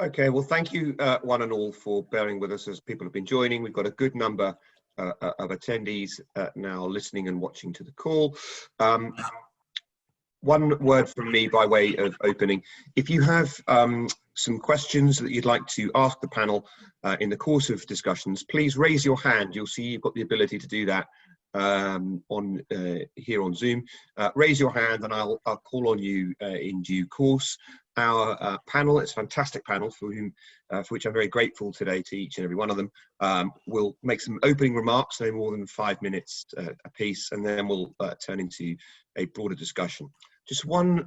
Okay, well, thank you one and all for bearing with us as people have been joining. We've got a good number of attendees now listening and watching to the call. One word from me by way of opening. If you have some questions that you'd like to ask the panel in the course of discussions, please raise your hand. You'll see you've got the ability to do that here on Zoom. Raise your hand and I'll call on you in due course. Our panel, it's a fantastic panel for which I'm very grateful today to each and every one of them. We'll make some opening remarks, no more than 5 minutes a piece, and then we'll turn into a broader discussion. Just one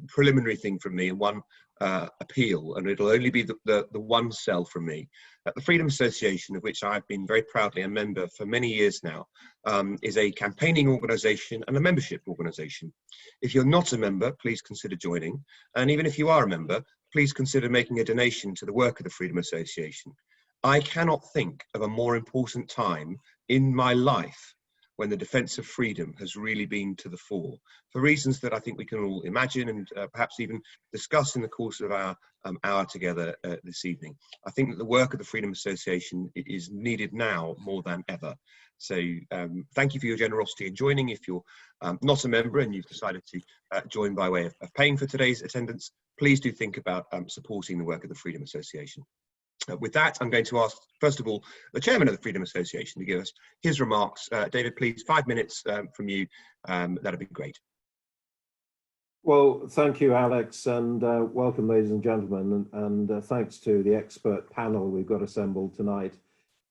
preliminary thing from me and one appeal, and it'll only be the one sell from me. The Freedom Association, of which I've been very proudly a member for many years now, is a campaigning organisation and a membership organisation. If you're not a member, please consider joining. And even if you are a member, please consider making a donation to the work of the Freedom Association. I cannot think of a more important time in my life when the defence of freedom has really been to the fore, for reasons that I think we can all imagine and perhaps even discuss in the course of our hour together this evening. I think that the work of the Freedom Association is needed now more than ever. So thank you for your generosity in joining. If you're not a member and you've decided to join by way of paying for today's attendance, please do think about supporting the work of the Freedom Association. With that, I'm going to ask, first of all, the chairman of the Freedom Association to give us his remarks. David, please, 5 minutes from you. That'd be great. Well, thank you, Alex, and welcome, ladies and gentlemen, and thanks to the expert panel we've got assembled tonight.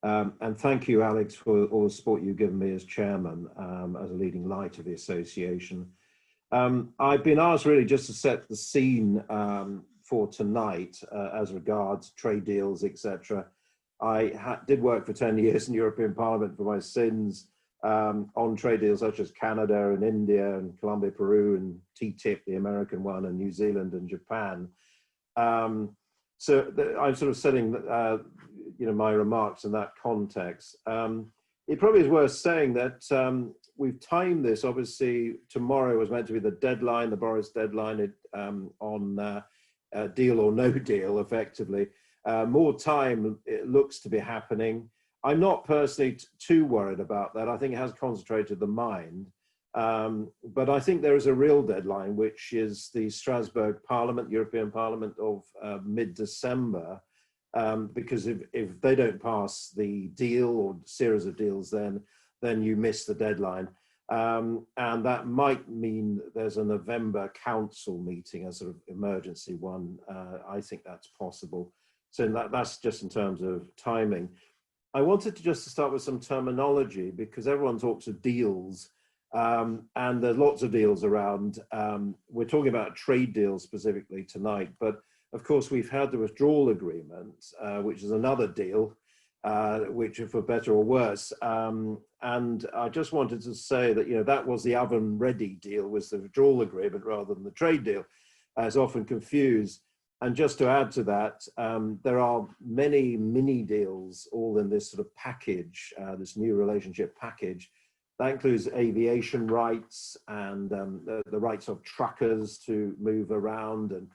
And thank you, Alex, for all the support you've given me as chairman, as a leading light of the association. I've been asked really just to set the scene for tonight as regards trade deals, etc. I did work for 10 years in European Parliament for my sins on trade deals such as Canada and India and Colombia, Peru, and TTIP, the American one, and New Zealand and Japan. So I'm sort of setting my remarks in that context. It probably is worth saying that we've timed this. Obviously, tomorrow was meant to be the deadline, the Boris deadline on deal or no deal, effectively. More time, it looks to be happening. I'm not personally too worried about that. I think it has concentrated the mind. But I think there is a real deadline, which is the Strasbourg Parliament, European Parliament of mid-December, because if they don't pass the deal or series of deals, then you miss the deadline. And that might mean there's a November council meeting, a sort of emergency one. I think that's possible. So that's just in terms of timing. I wanted to just start with some terminology, because everyone talks of deals, and there's lots of deals around. We're talking about trade deals specifically tonight, but of course we've had the withdrawal agreement, which is another deal, which for better or worse. And I just wanted to say that, that was the oven-ready deal, was the withdrawal agreement rather than the trade deal, as often confused. And just to add to that, there are many mini deals all in this sort of package, this new relationship package. That includes aviation rights and the rights of truckers to move around, and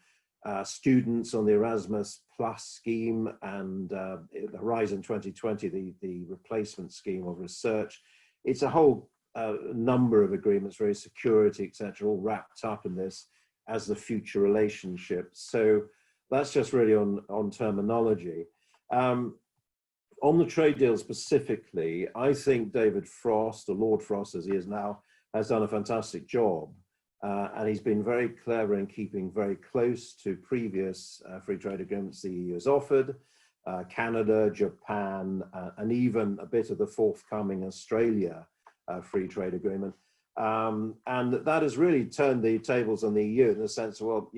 students on the Erasmus Plus scheme, and the Horizon 2020, the replacement scheme of research. It's a whole number of agreements, very security, etc., all wrapped up in this as the future relationship. So that's just really on terminology. On the trade deal specifically, I think David Frost, or Lord Frost as he is now, has done a fantastic job. And he's been very clever in keeping very close to previous free trade agreements the EU has offered, Canada, Japan, and even a bit of the forthcoming Australia free trade agreement. And that has really turned the tables on the EU in the sense of, well,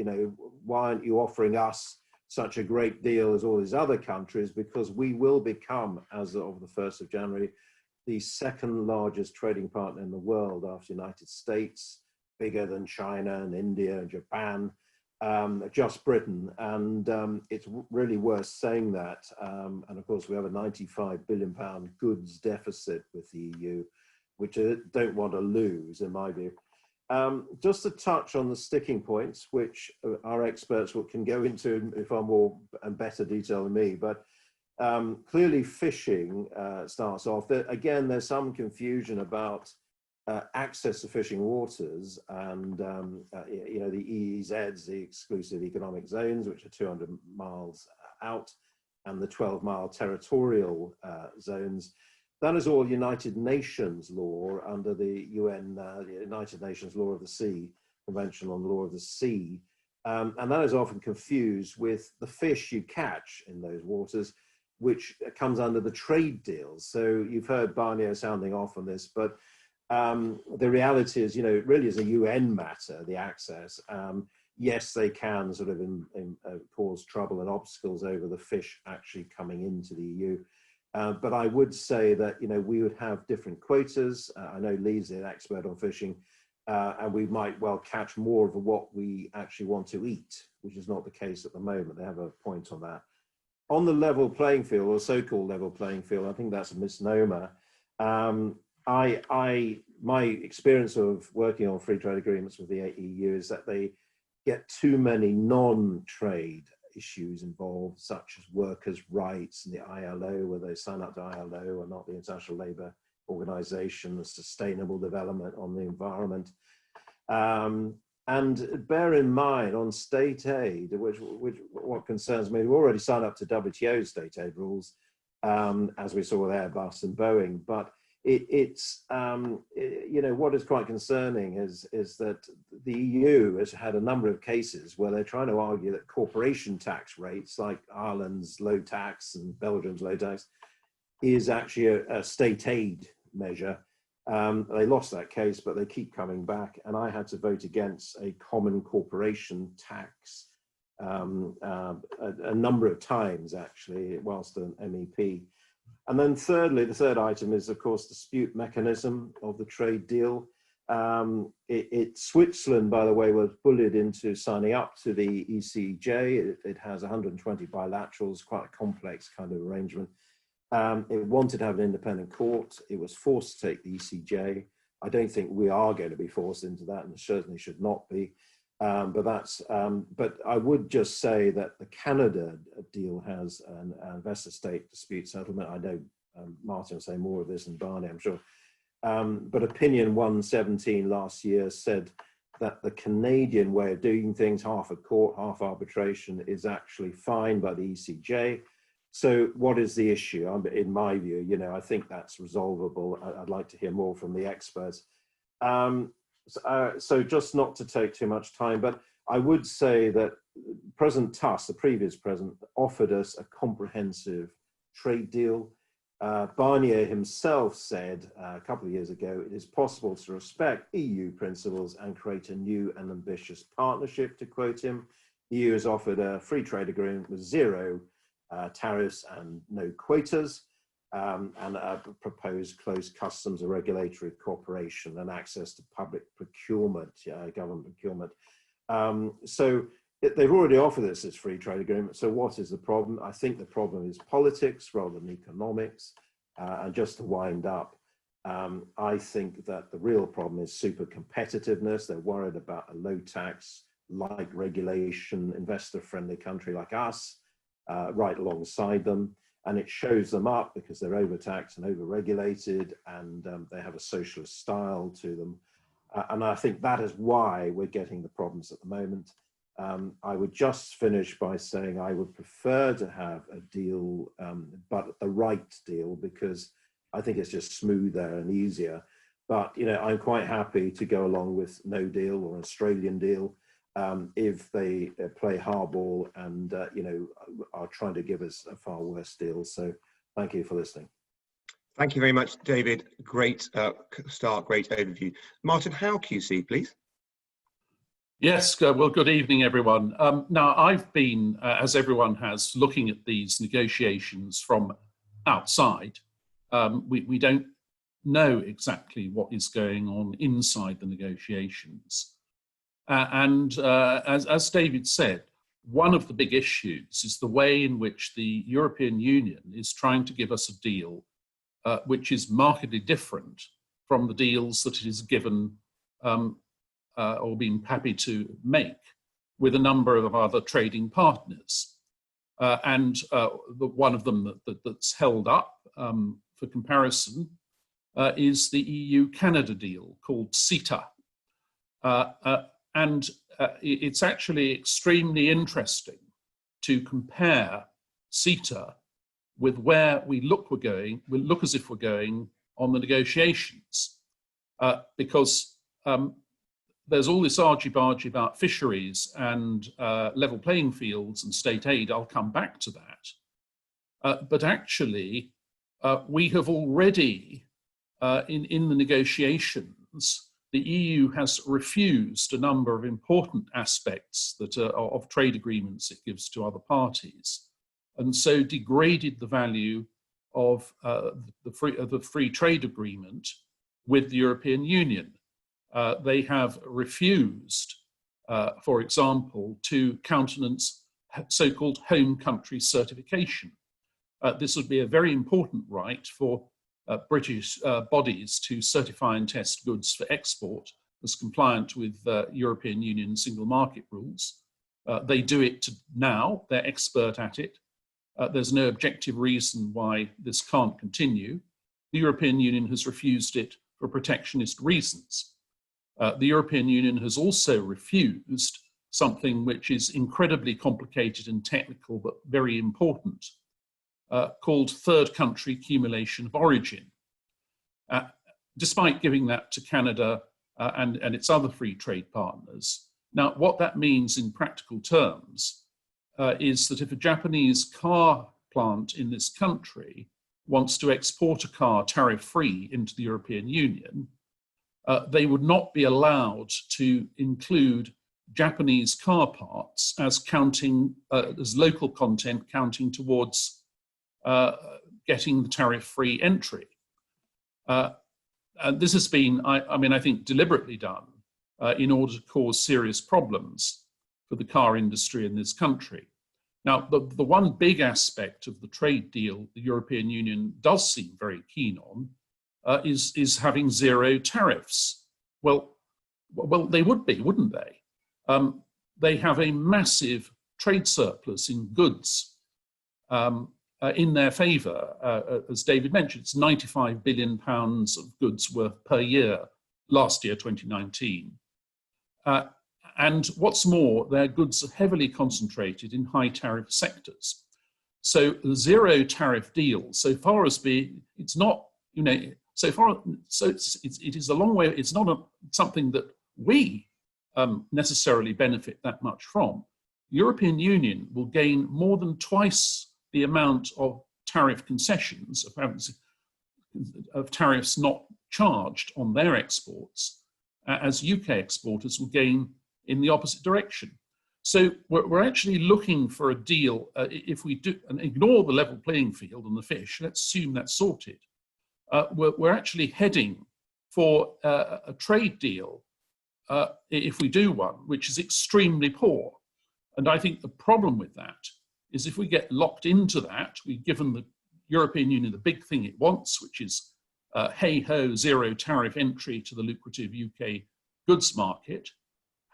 why aren't you offering us such a great deal as all these other countries? Because we will become, as of the 1st of January, the second largest trading partner in the world after the United States, bigger than China and India and Japan, just Britain. And it's really worth saying that. And of course, we have a £95 billion goods deficit with the EU, which I don't want to lose, in my view. Just to touch on the sticking points, which our experts can go into in far more and better detail than me, but clearly fishing starts off. Again, there's some confusion about access to fishing waters and you know, the EEZs, the exclusive economic zones, which are 200 miles out, and the 12-mile territorial zones. That is all United Nations law under the UN, United Nations Law of the Sea, Convention on the Law of the Sea. And that is often confused with the fish you catch in those waters, which comes under the trade deals. So you've heard Barney sounding off on this, but the reality is, you know, it really is a UN matter, the access. Yes, they can sort of cause trouble and obstacles over the fish actually coming into the EU. But I would say that, you know, we would have different quotas. I know Lee's an expert on fishing, and we might well catch more of what we actually want to eat, which is not the case at the moment. They have a point on that. On the level playing field, or so-called level playing field, I think that's a misnomer. My experience of working on free trade agreements with the EU is that they get too many non-trade issues involved, such as workers' rights and the ILO, whether they sign up to ILO or not, the International Labour Organization, the sustainable development on the environment. And bear in mind on state aid, which what concerns me, we've already signed up to WTO state aid rules, as we saw with Airbus and Boeing, but it's you know, what is quite concerning is that the EU has had a number of cases where they're trying to argue that corporation tax rates, like Ireland's low tax and Belgium's low tax, is actually a state aid measure. They lost that case, but they keep coming back, and I had to vote against a common corporation tax a number of times, actually, whilst an MEP. And then thirdly, the third item is, of course, dispute mechanism of the trade deal. Switzerland, by the way, was bullied into signing up to the ECJ. It has 120 bilaterals, quite a complex kind of arrangement. It wanted to have an independent court. It was forced to take the ECJ. I don't think we are going to be forced into that, and certainly should not be. But I would just say that the Canada deal has an investor-state dispute settlement. I know Martin will say more of this than Barney, I'm sure. But opinion 117 last year said that the Canadian way of doing things, half a court, half arbitration, is actually fine by the ECJ. So what is the issue? In my view, you know, I think that's resolvable. I'd like to hear more from the experts. So just not to take too much time, but I would say that President Tusk, the previous president, offered us a comprehensive trade deal. Barnier himself said a couple of years ago, it is possible to respect EU principles and create a new and ambitious partnership, to quote him. The EU has offered a free trade agreement with zero tariffs and no quotas. And a proposed closed customs and regulatory cooperation and access to public procurement, government procurement. So they've already offered us this free trade agreement. So what is the problem? I think the problem is politics rather than economics. And just to wind up, I think that the real problem is super competitiveness. They're worried about a low tax, light regulation, investor-friendly country like us, right alongside them. And it shows them up because they're overtaxed and overregulated, and they have a socialist style to them. And I think that is why we're getting the problems at the moment. I would just finish by saying I would prefer to have a deal, but the right deal, because I think it's just smoother and easier. But, you know, I'm quite happy to go along with no deal or an Australian deal. If they play hardball and, you know, are trying to give us a far worse deal. So thank you for listening. Thank you very much, David. Great start, great overview. Martin Howe QC, please. Yes, well, good evening, everyone. Now, I've been, as everyone has, looking at these negotiations from outside. We don't know exactly what is going on inside the negotiations. As David said, one of the big issues is the way in which the European Union is trying to give us a deal which is markedly different from the deals that it has given or been happy to make with a number of other trading partners. One of them that's held up for comparison is the EU-Canada deal called CETA. It's actually extremely interesting to compare CETA with where we look as if we're going on the negotiations, because there's all this argy-bargy about fisheries and level playing fields and state aid. I'll come back to that. But actually, we have already, in the negotiations, the EU has refused a number of important aspects that are of trade agreements it gives to other parties, and so degraded the value of the free trade agreement with the European Union. They have refused, for example, to countenance so-called home country certification. This would be a very important right for British bodies to certify and test goods for export as compliant with European Union single market rules. They do it now, they're expert at it. There's no objective reason why this can't continue. The European Union has refused it for protectionist reasons. The European Union has also refused something which is incredibly complicated and technical, but very important, called third country accumulation of origin, despite giving that to Canada and its other free trade partners. Now, what that means in practical terms is that if a Japanese car plant in this country wants to export a car tariff-free into the European Union, they would not be allowed to include Japanese car parts as counting, as local content counting towards getting the tariff-free entry. And this has been, I think, deliberately done in order to cause serious problems for the car industry in this country. Now, the one big aspect of the trade deal the European Union does seem very keen on is having zero tariffs. Well, they would be, wouldn't they? They have a massive trade surplus in goods in their favour. As David mentioned, it's £95 billion of goods worth per year last year, 2019. And what's more, their goods are heavily concentrated in high tariff sectors. So the zero tariff deal, so far as it's not, it is a long way, it's not something that we necessarily benefit that much from. The European Union will gain more than twice the amount of tariff concessions, of tariffs not charged on their exports, as UK exporters will gain in the opposite direction. So we're actually looking for a deal, if we do, and ignore the level playing field and the fish, let's assume that's sorted. We're actually heading for a trade deal, if we do one, which is extremely poor. And I think the problem with that is if we get locked into that, we've given the European Union the big thing it wants, which is hey-ho, zero tariff entry to the lucrative UK goods market.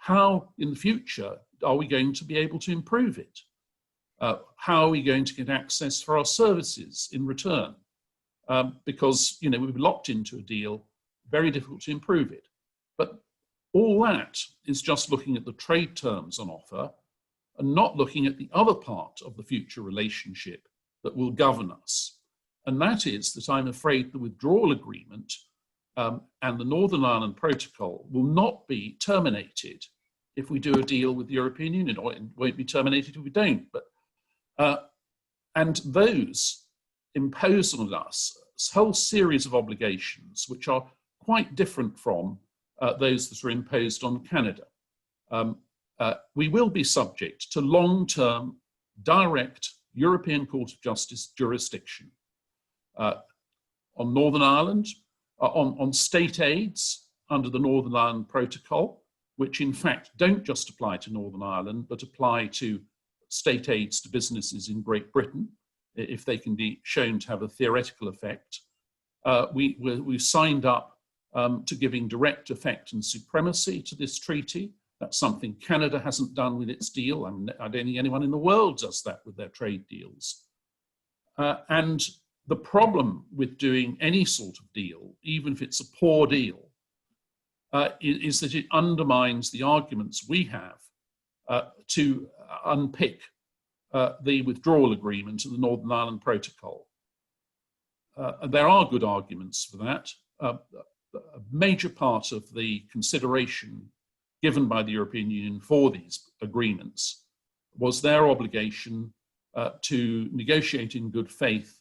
How in the future are we going to be able to improve it? How are we going to get access for our services in return? Because we've locked into a deal, very difficult to improve it. But all that is just looking at the trade terms on offer and not looking at the other part of the future relationship that will govern us. And that is that I'm afraid the withdrawal agreement and the Northern Ireland Protocol will not be terminated if we do a deal with the European Union, or it won't be terminated if we don't. But and those impose on us a whole series of obligations which are quite different from those that are imposed on Canada. We will be subject to long-term, direct European Court of Justice jurisdiction on Northern Ireland, on state aids under the Northern Ireland Protocol, which in fact don't just apply to Northern Ireland, but apply to state aids to businesses in Great Britain, if they can be shown to have a theoretical effect. We signed up to giving direct effect and supremacy to this treaty. That's something Canada hasn't done with its deal. I mean, I don't think anyone in the world does that with their trade deals. And the problem with doing any sort of deal, even if it's a poor deal, is that it undermines the arguments we have to unpick the withdrawal agreement and the Northern Ireland Protocol. There are good arguments for that. A major part of the consideration given by the European Union for these agreements was their obligation to negotiate in good faith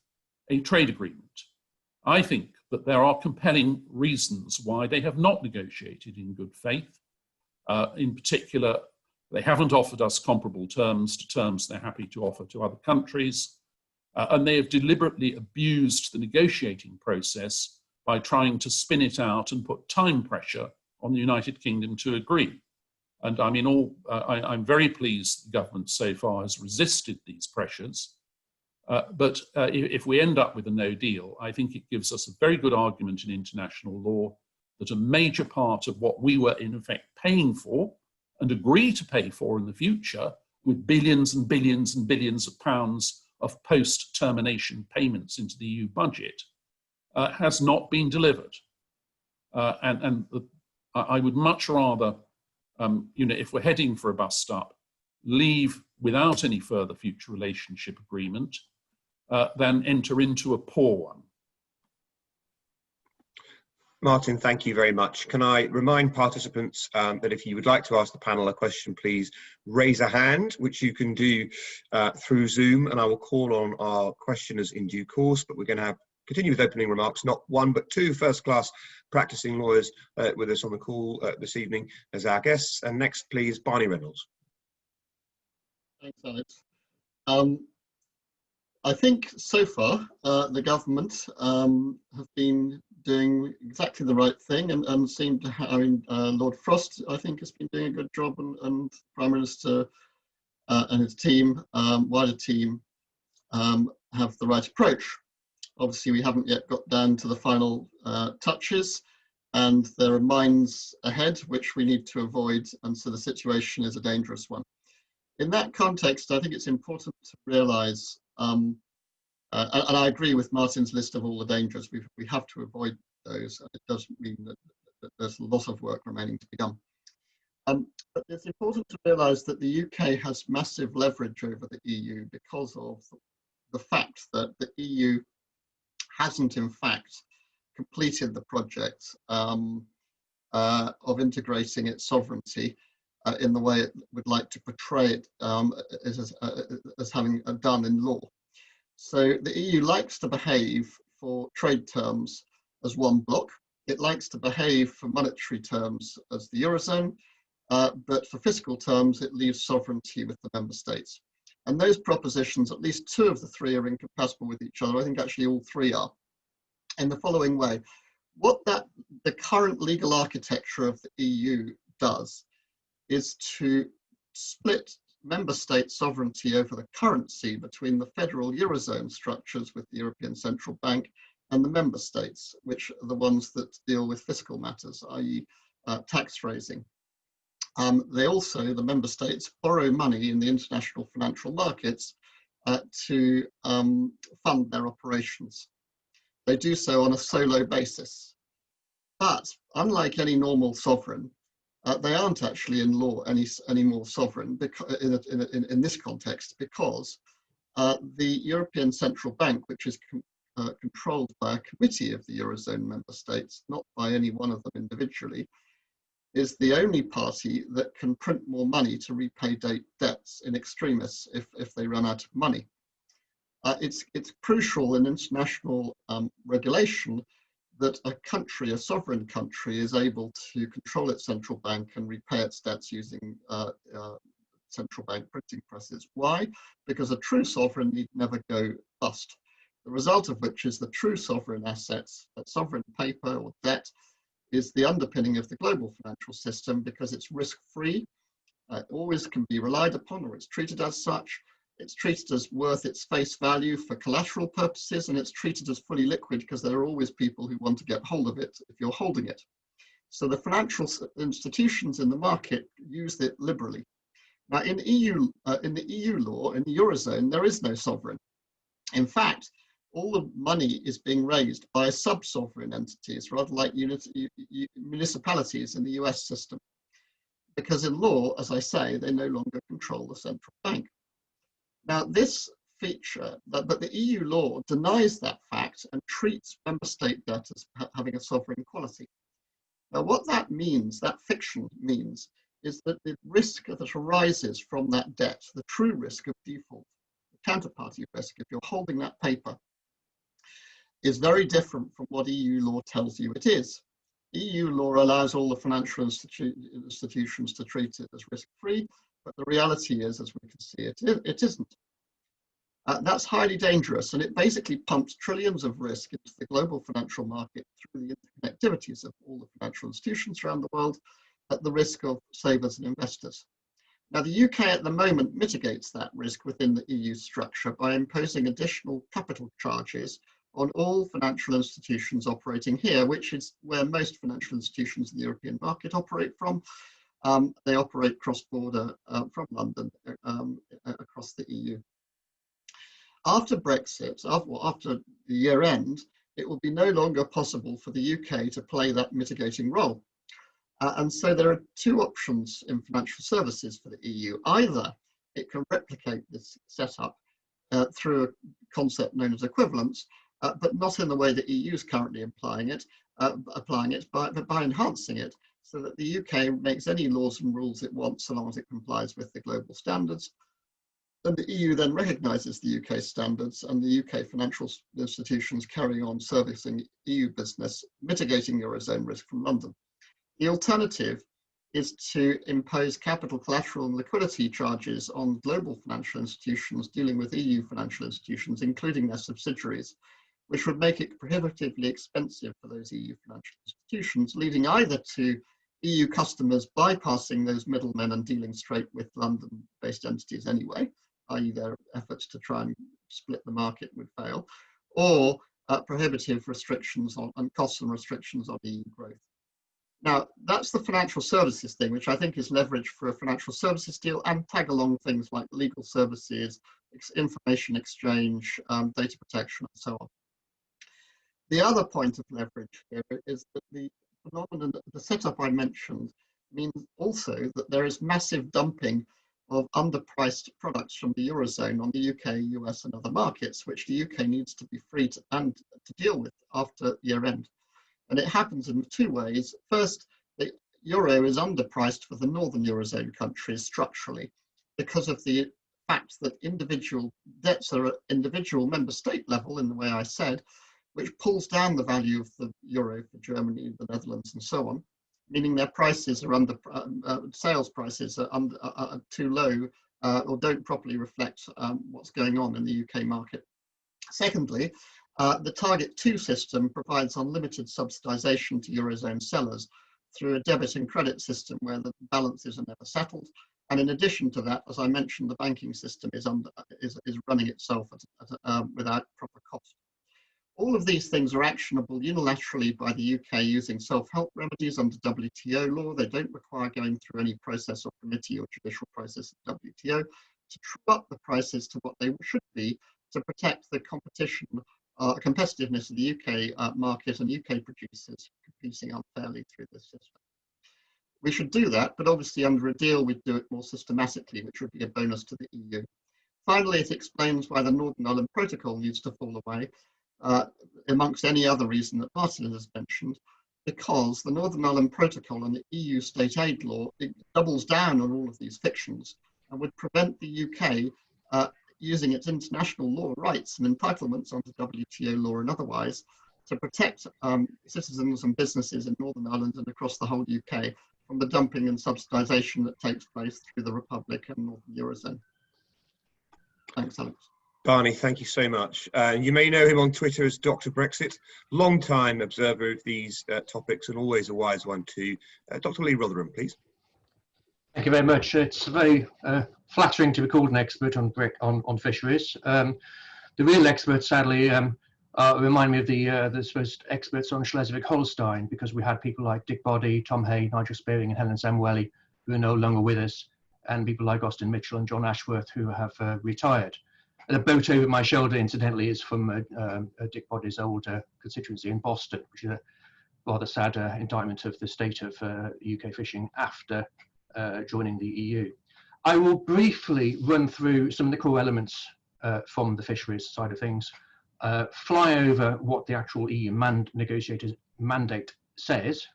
a trade agreement. I think that there are compelling reasons why they have not negotiated in good faith. In particular, they haven't offered us comparable terms to terms they're happy to offer to other countries. And they have deliberately abused the negotiating process by trying to spin it out and put time pressure on the United Kingdom to agree. And I mean, I'm very pleased the government so far has resisted these pressures. But if we end up with a no deal, I think it gives us a very good argument in international law that a major part of what we were in effect paying for and agree to pay for in the future, with billions and billions and billions of pounds of post-termination payments into the EU budget, has not been delivered. I would much rather, if we're heading for a bust up, leave without any further future relationship agreement than enter into a poor one. Martin, thank you very much. Can I remind participants that if you would like to ask the panel a question, please raise a hand, which you can do through Zoom, and I will call on our questioners in due course, but we're going to continue with opening remarks, not one, but two first-class practicing lawyers with us on the call this evening as our guests. And next, please, Barney Reynolds. Thanks, Alex. I think so far the government have been doing exactly the right thing and seem to have, Lord Frost, I think, has been doing a good job, and Prime Minister and his team, wider team, have the right approach. Obviously, we haven't yet got down to the final touches, and there are mines ahead which we need to avoid, and so the situation is a dangerous one. In that context, I think it's important to realise, and I agree with Martin's list of all the dangers. We have to avoid those, and it does mean that there's a lot of work remaining to be done. But it's important to realise that the UK has massive leverage over the EU because of the fact that the EU hasn't, in fact, completed the project of integrating its sovereignty in the way it would like to portray it as having done in law. So the EU likes to behave for trade terms as one bloc. It likes to behave for monetary terms as the Eurozone, but for fiscal terms, it leaves sovereignty with the member states. And those propositions, at least two of the three, are incompatible with each other. I think actually all three are, in the following way. What the current legal architecture of the EU does is to split member state sovereignty over the currency between the federal Eurozone structures with the European Central Bank and the member states, which are the ones that deal with fiscal matters, i.e. tax raising. They also, the member states, borrow money in the international financial markets to fund their operations. They do so on a solo basis. But unlike any normal sovereign, they aren't actually in law any more sovereign because, in this context, because the European Central Bank, which is controlled by a committee of the Eurozone member states, not by any one of them individually, is the only party that can print more money to repay debts in extremis if they run out of money. It's crucial in international regulation that a country, a sovereign country, is able to control its central bank and repay its debts using central bank printing presses. Why? Because a true sovereign need never go bust. The result of which is the true sovereign assets, sovereign paper or debt, is the underpinning of the global financial system because it's risk-free, always can be relied upon, or it's treated as such. It's treated as worth its face value for collateral purposes, and it's treated as fully liquid because there are always people who want to get hold of it if you're holding it. So the financial institutions in the market use it liberally. Now in the EU law, in the Eurozone, there is no sovereign. In fact, all the money is being raised by sub-sovereign entities, rather like municipalities in the US system. Because in law, as I say, they no longer control the central bank. Now this feature, but the EU law denies that fact and treats member state debt as having a sovereign quality. Now what that means, that fiction means, is that the risk that arises from that debt, the true risk of default, the counterparty risk, if you're holding that paper, is very different from what EU law tells you it is. EU law allows all the financial institutions to treat it as risk-free, but the reality is, as we can see, it isn't. That's highly dangerous, and it basically pumps trillions of risk into the global financial market through the interconnectivities of all the financial institutions around the world at the risk of savers and investors. Now, the UK at the moment mitigates that risk within the EU structure by imposing additional capital charges on all financial institutions operating here, which is where most financial institutions in the European market operate from. They operate cross-border from London across the EU. After Brexit, after the year end, it will be no longer possible for the UK to play that mitigating role. And so there are two options in financial services for the EU. Either it can replicate this setup through a concept known as equivalence, but not in the way the EU is currently applying it, but by enhancing it so that the UK makes any laws and rules it wants so long as it complies with the global standards. And the EU then recognises the UK standards, and the UK financial institutions carry on servicing EU business, mitigating Eurozone risk from London. The alternative is to impose capital, collateral and liquidity charges on global financial institutions dealing with EU financial institutions, including their subsidiaries, which would make it prohibitively expensive for those EU financial institutions, leading either to EU customers bypassing those middlemen and dealing straight with London-based entities anyway, i.e. their efforts to try and split the market would fail, or prohibitive restrictions on costs and restrictions on EU growth. Now, that's the financial services thing, which I think is leverage for a financial services deal, and tag along things like legal services, information exchange, data protection, and so on. The other point of leverage here is that the phenomenon, the setup I mentioned, means also that there is massive dumping of underpriced products from the Eurozone on the UK, US and other markets, which the UK needs to be free to deal with after year end. And it happens in two ways. First, the euro is underpriced for the northern Eurozone countries structurally because of the fact that individual debts are at individual member state level in the way I said, which pulls down the value of the euro for Germany, the Netherlands and so on, meaning their prices are sales prices are too low or don't properly reflect what's going on in the UK market. Secondly, the Target 2 system provides unlimited subsidisation to Eurozone sellers through a debit and credit system where the balances are never settled. And in addition to that, as I mentioned, the banking system is running itself without proper cost. All of these things are actionable unilaterally by the UK using self-help remedies under WTO law. They don't require going through any process or committee or judicial process of WTO to true up the prices to what they should be to protect the competitiveness of the UK market and UK producers competing unfairly through this system. We should do that, but obviously under a deal we'd do it more systematically, which would be a bonus to the EU. Finally, it explains why the Northern Ireland Protocol needs to fall away, amongst any other reason that Martin has mentioned, because the Northern Ireland Protocol and the EU state aid law, it doubles down on all of these fictions and would prevent the UK using its international law rights and entitlements under WTO law and otherwise to protect citizens and businesses in Northern Ireland and across the whole UK from the dumping and subsidisation that takes place through the Republic and Northern Eurozone. Thanks, Alex. Barney, thank you so much. You may know him on Twitter as Dr. Brexit, long-time observer of these topics and always a wise one too. Dr. Lee Rotherham, please. you very much. It's very flattering to be called an expert on fisheries. The real experts, sadly, remind me of the supposed experts on Schleswig-Holstein, because we had people like Dick Boddy, Tom Hay, Nigel Spearing, and Helen Samueli, who are no longer with us, and people like Austin Mitchell and John Ashworth, who have retired. And the boat over my shoulder, incidentally, is from Dick Boddy's old constituency in Boston, which is a rather sad indictment of the state of UK fishing after joining the EU. I will briefly run through some of the core elements from the fisheries side of things, fly over what the actual EU negotiators mandate says,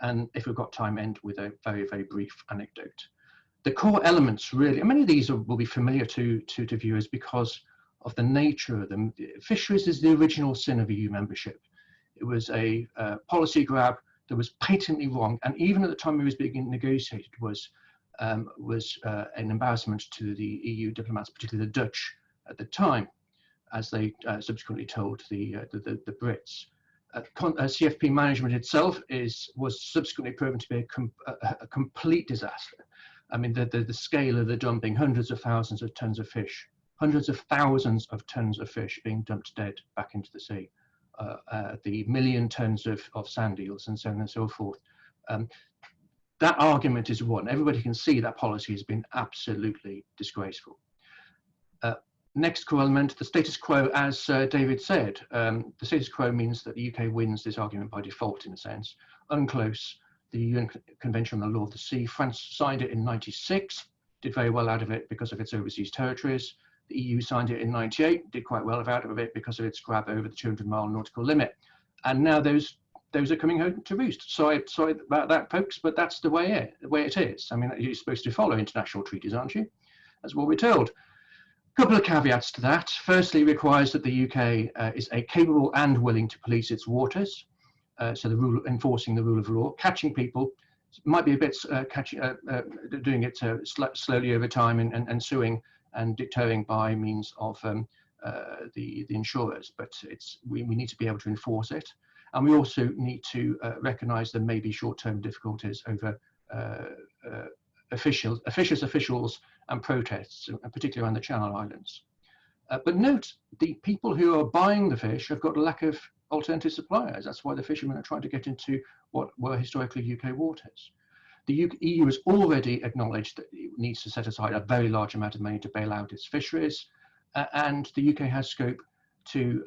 and if we've got time, end with a very, very brief anecdote. The core elements really, and many of these will be familiar to viewers because of the nature of them. Fisheries is the original sin of EU membership. It was a policy grab that was patently wrong, and even at the time it was being negotiated was an embarrassment to the EU diplomats, particularly the Dutch at the time, as they subsequently told the Brits. CFP management itself was subsequently proven to be a complete disaster. I mean, the scale of the dumping, hundreds of thousands of tons of fish, hundreds of thousands of tons of fish being dumped dead back into the sea, the million tons of sand eels, and so on and so forth. That argument is one. Everybody can see that policy has been absolutely disgraceful. Next core element, the status quo, as David said. The status quo means that the UK wins this argument by default, in a sense. UNCLOS, the UN Convention on the Law of the Sea, France signed it in '96, did very well out of it because of its overseas territories. The EU signed it in '98, did quite well out of it because of its grab over the 200-mile nautical limit. And now those are coming home to roost. Sorry about that, folks, but that's the way it is. I mean, you're supposed to follow international treaties, aren't you? That's what we're told. A couple of caveats to that. Firstly, it requires that the UK is capable and willing to police its waters. So enforcing the rule of law, catching people might be a bit doing it slowly over time, and suing and deterring by means of the insurers. But we need to be able to enforce it, and we also need to recognise there may be short-term difficulties over officials and protests, and particularly around the Channel Islands. But note, the people who are buying the fish have got a lack of alternative suppliers. That's why the fishermen are trying to get into what were historically UK waters. The EU has already acknowledged that it needs to set aside a very large amount of money to bail out its fisheries, and the UK has scope to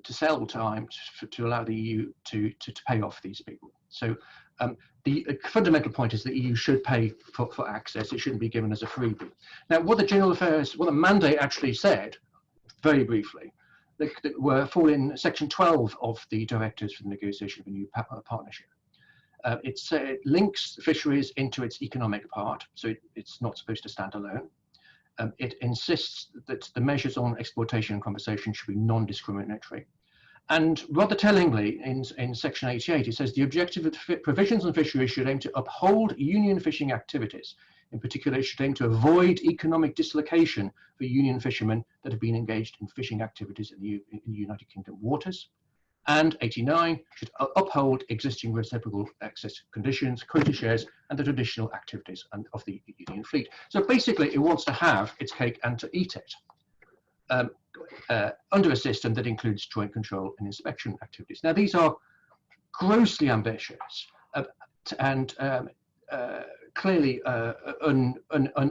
sell time to allow the EU to pay off these people. So the fundamental point is that the EU should pay for access. It shouldn't be given as a freebie. Now, what the mandate actually said, very briefly, that fall in section 12 of the directives for the negotiation of a new partnership. It links fisheries into its economic part, so it's not supposed to stand alone. It insists that the measures on exploitation and compensation should be non-discriminatory. And rather tellingly, in section 88, it says the objective of the provisions on fisheries should aim to uphold union fishing activities. In particular, it should aim to avoid economic dislocation for union fishermen that have been engaged in fishing activities in the United Kingdom waters. And 89 should uphold existing reciprocal access conditions, quota shares, and the traditional activities of the union fleet. So basically, it wants to have its cake and to eat it under a system that includes joint control and inspection activities. Now, these are grossly ambitious and clearly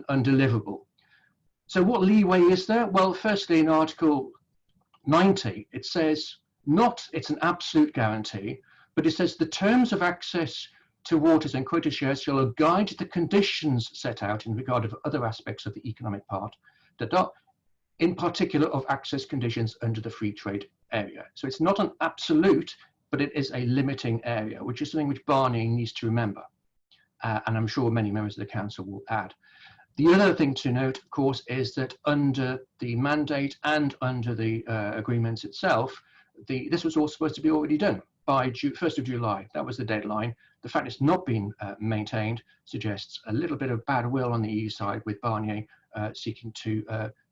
undeliverable. So what leeway is there? Well, firstly, in Article 90, it says it's an absolute guarantee, but it says the terms of access to waters and quota shares shall guide the conditions set out in regard of other aspects of the economic part that are in particular of access conditions under the free trade area. So it's not an absolute, but it is a limiting area, which is something which Barney needs to remember. And I'm sure many members of the council will add. The other thing to note, of course, is that under the mandate and under the agreements itself, this was all supposed to be already done by 1st of July. That was the deadline. The fact it's not been maintained suggests a little bit of bad will on the EU side, with Barnier seeking to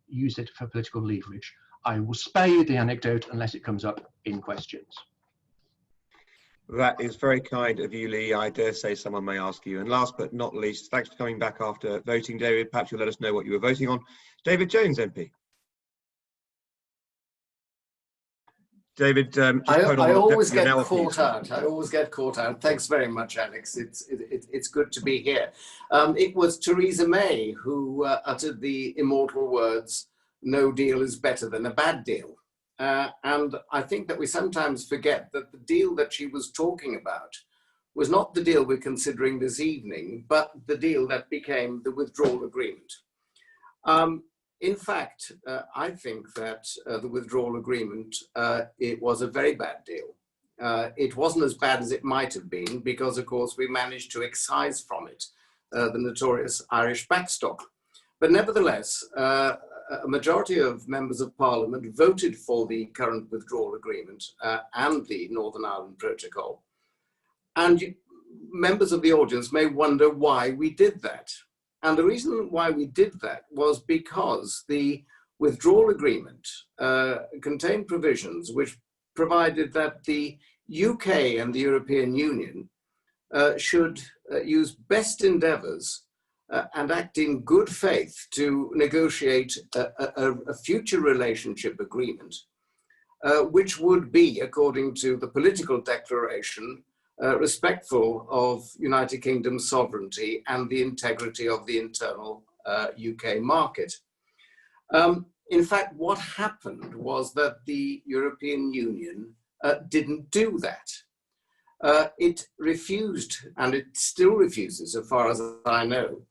use it for political leverage. I will spare you the anecdote unless it comes up in questions. That is very kind of you, Lee. I dare say someone may ask you. And last but not least, thanks for coming back after voting, David. Perhaps you'll let us know what you were voting on. David Jones, MP. David, just hold on I a little always bit. get caught out. I always get caught out. Thanks very much, Alex. It's good to be here. It was Theresa May who uttered the immortal words, "No deal is better than a bad deal." And I think that we sometimes forget that the deal that she was talking about was not the deal we're considering this evening, but the deal that became the withdrawal agreement. In fact, I think that the withdrawal agreement, it was a very bad deal. It wasn't as bad as it might have been because, of course, we managed to excise from it the notorious Irish backstop. But nevertheless, a majority of members of Parliament voted for the current withdrawal agreement and the Northern Ireland Protocol. And members of the audience may wonder why we did that. And the reason why we did that was because the withdrawal agreement contained provisions which provided that the UK and the European Union should use best endeavours and act in good faith to negotiate a future relationship agreement, which would be, according to the political declaration, respectful of United Kingdom sovereignty and the integrity of the internal UK market. In fact, what happened was that the European Union didn't do that. It refused, and it still refuses, as far as I know,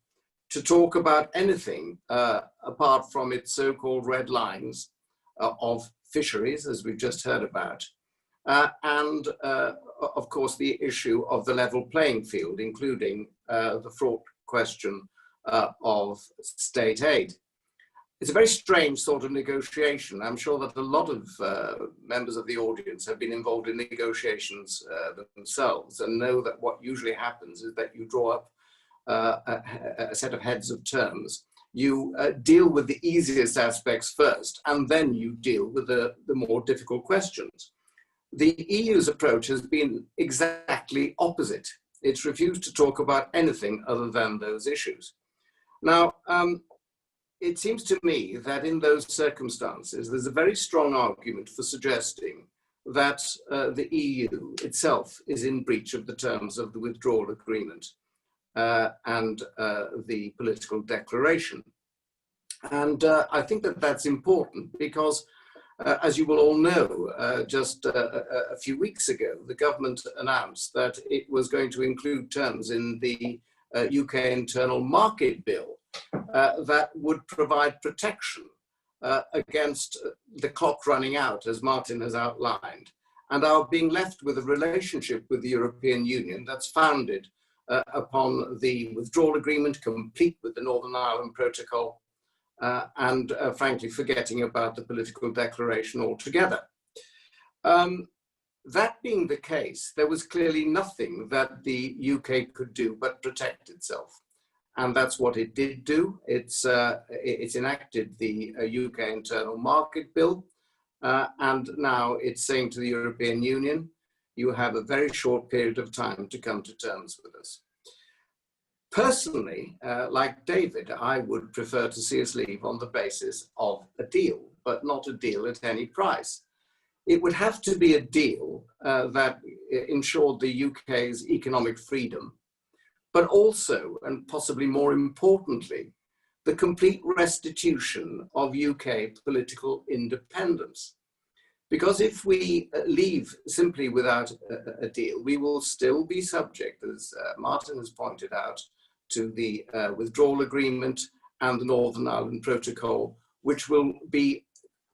to talk about anything apart from its so-called red lines of fisheries, as we've just heard about, and of course the issue of the level playing field, including the fraught question of state aid. It's a very strange sort of negotiation. I'm sure that a lot of members of the audience have been involved in negotiations themselves and know that what usually happens is that you draw up a set of heads of terms. You deal with the easiest aspects first, and then you deal with the more difficult questions. The EU's approach has been exactly opposite. It's refused to talk about anything other than those issues. Now, it seems to me that in those circumstances, there's a very strong argument for suggesting that the EU itself is in breach of the terms of the withdrawal agreement and the political declaration. And I think that that's important because, as you will all know, just a few weeks ago, the government announced that it was going to include terms in the UK Internal Market Bill that would provide protection against the clock running out, as Martin has outlined, and are being left with a relationship with the European Union that's founded upon the withdrawal agreement, complete with the Northern Ireland Protocol, and frankly forgetting about the political declaration altogether. That being the case, there was clearly nothing that the UK could do but protect itself. And that's what it did do. It's enacted the UK Internal Market Bill, and now it's saying to the European Union, you have a very short period of time to come to terms with us. Personally, like David, I would prefer to see us leave on the basis of a deal, but not a deal at any price. It would have to be a deal that ensured the UK's economic freedom, but also, and possibly more importantly, the complete restitution of UK political independence. Because if we leave simply without a deal, we will still be subject, as Martin has pointed out, to the withdrawal agreement and the Northern Ireland Protocol, which will be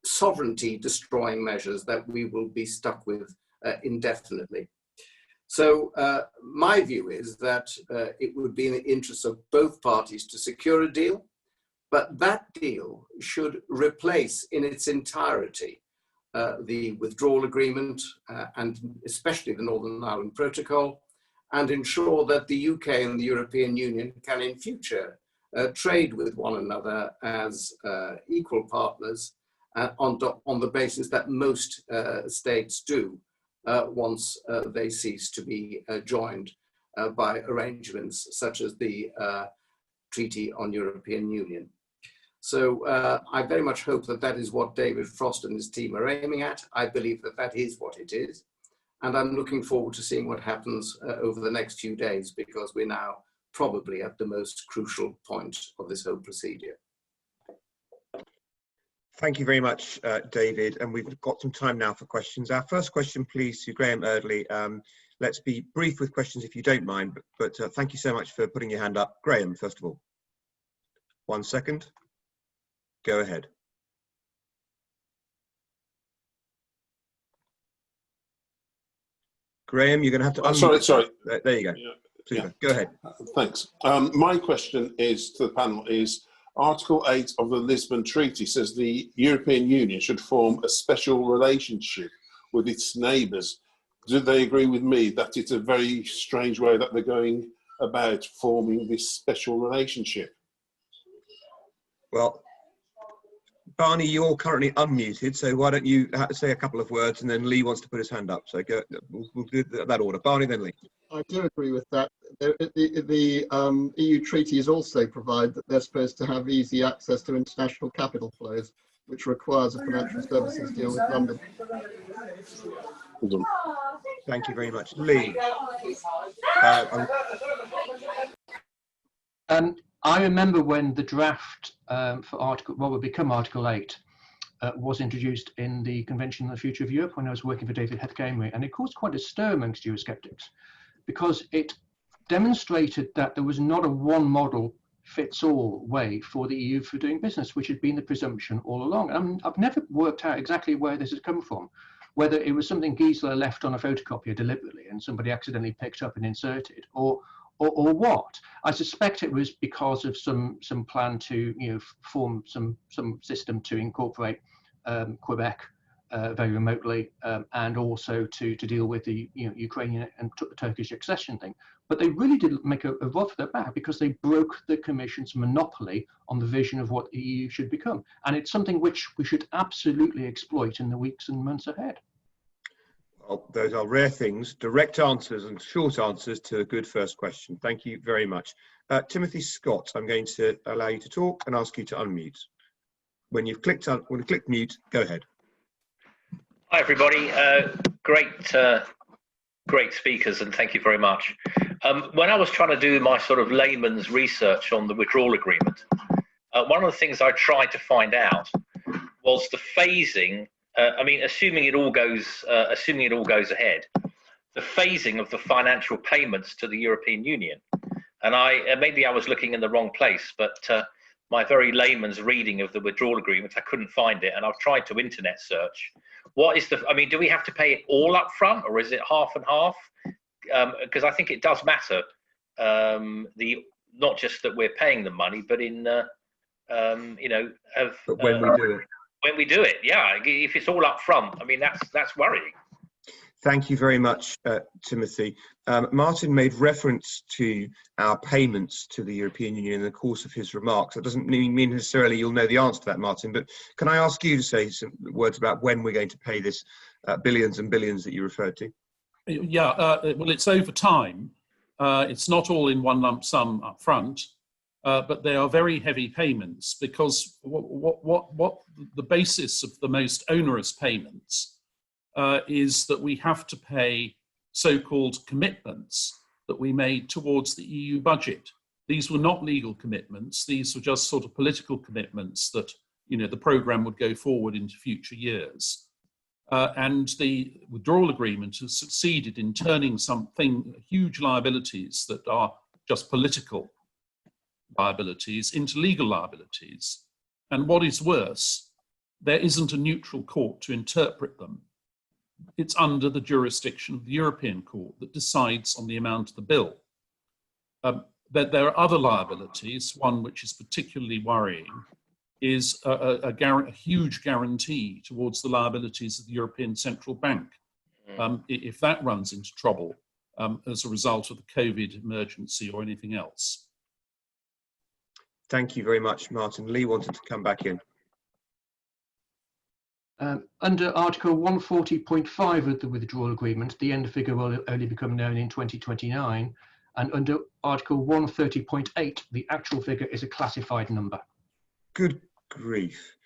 sovereignty destroying measures that we will be stuck with indefinitely. So my view is that it would be in the interest of both parties to secure a deal, but that deal should replace in its entirety the withdrawal agreement and especially the Northern Ireland Protocol, and ensure that the UK and the European Union can in future trade with one another as equal partners on the basis that most states do once they cease to be joined by arrangements such as the Treaty on European Union. So I very much hope that that is what David Frost and his team are aiming at. I believe that that is what it is. And I'm looking forward to seeing what happens over the next few days, because we're now probably at the most crucial point of this whole procedure. Thank you very much, David. And we've got some time now for questions. Our first question, please, to Graham Eardley. Let's be brief with questions if you don't mind, but thank you so much for putting your hand up. Graham, first of all. 1 second. Go ahead. Graham, you're going to have to unmute. Sorry. There you go. Yeah. Super. Yeah. Go ahead. Thanks. My question is to the panel is, Article 8 of the Lisbon Treaty says the European Union should form a special relationship with its neighbours. Do they agree with me that it's a very strange way that they're going about forming this special relationship? Well, Barney, you're currently unmuted, so why don't you say a couple of words, and then Lee wants to put his hand up. So go, we'll do that order. Barney, then Lee. I do agree with that. The EU treaties also provide that they're supposed to have easy access to international capital flows, which requires a financial services deal with London. Thank you very much. Lee. I remember when the draft for what would become Article 8 was introduced in the Convention on the Future of Europe when I was working for David Heath-Gameway, and it caused quite a stir amongst Eurosceptics because it demonstrated that there was not a one model fits all way for the EU for doing business, which had been the presumption all along. I've never worked out exactly where this has come from, whether it was something Giesler left on a photocopier deliberately and somebody accidentally picked up and inserted, or what. I suspect it was because of some plan to form some system to incorporate Quebec very remotely, and also to deal with the Ukrainian and Turkish accession thing. But they really did make a rod for their back because they broke the Commission's monopoly on the vision of what the EU should become. And it's something which we should absolutely exploit in the weeks and months ahead. Well, those are rare things, direct answers and short answers to a good first question. Thank you very much. Timothy Scott, I'm going to allow you to talk and ask you to unmute. When you've clicked mute, go ahead. Hi everybody, great speakers, and thank you very much. When I was trying to do my sort of layman's research on the withdrawal agreement, one of the things I tried to find out was the phasing. I mean, assuming it all goes ahead, the phasing of the financial payments to the European Union. And maybe I was looking in the wrong place, but my very layman's reading of the withdrawal agreement, I couldn't find it, and I've tried to internet search. What is I mean, do we have to pay it all up front, or is it half and half? Because I think it does matter, not just that we're paying the money, but in but when we do it. When we do it, yeah. If it's all up front, I mean, that's worrying. Thank you very much, Timothy. Martin made reference to our payments to the European Union in the course of his remarks. That doesn't mean necessarily you'll know the answer to that, Martin, but can I ask you to say some words about when we're going to pay this billions and billions that you referred to? Yeah, well, it's over time. It's not all in one lump sum up front. But they are very heavy payments because what the basis of the most onerous payments is that we have to pay so-called commitments that we made towards the EU budget. These were not legal commitments. These were just sort of political commitments that, the programme would go forward into future years. And the withdrawal agreement has succeeded in turning huge liabilities that are just political liabilities into legal liabilities. And what is worse, there isn't a neutral court to interpret them. It's under the jurisdiction of the European Court that decides on the amount of the bill. But there are other liabilities. One which is particularly worrying is a huge guarantee towards the liabilities of the European Central Bank. If that runs into trouble as a result of the COVID emergency or anything else. Thank you very much, Martin. Lee wanted to come back in. Under Article 140.5 of the withdrawal agreement, the end figure will only become known in 2029. And under Article 130.8, the actual figure is a classified number. Good grief.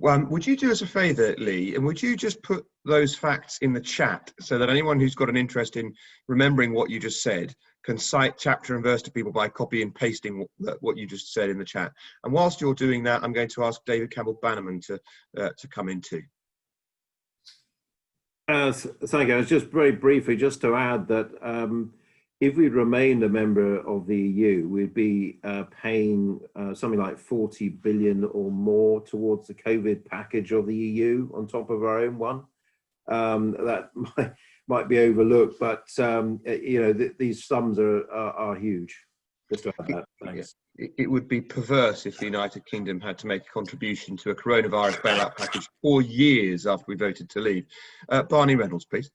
Would you do us a favour, Lee, and would you just put those facts in the chat so that anyone who's got an interest in remembering what you just said can cite chapter and verse to people by copy and pasting what you just said in the chat. And whilst you're doing that, I'm going to ask David Campbell Bannerman to come in too. Thank you. Just very briefly, just to add that if we'd remained a member of the EU, we'd be paying something like 40 billion or more towards the COVID package of the EU on top of our own one. That might be overlooked, but you know, these sums are huge. Just to add that. Thanks. It would be perverse if the United Kingdom had to make a contribution to a coronavirus bailout package 4 years after we voted to leave. Barney Reynolds, please.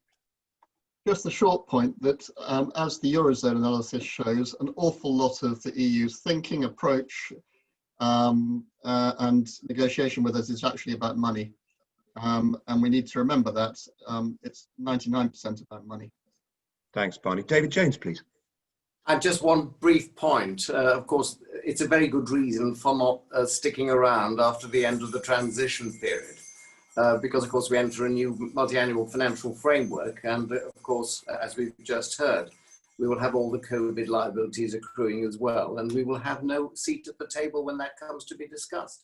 Just a short point that, as the Eurozone analysis shows, an awful lot of the EU's thinking, approach, and negotiation with us is actually about money. And we need to remember that it's 99% about money. Thanks, Barney. David Jones, please. And just one brief point. Of course, it's a very good reason for not sticking around after the end of the transition period. Because, of course, we enter a new multi-annual financial framework. And, of course, as we've just heard, we will have all the COVID liabilities accruing as well. And we will have no seat at the table when that comes to be discussed.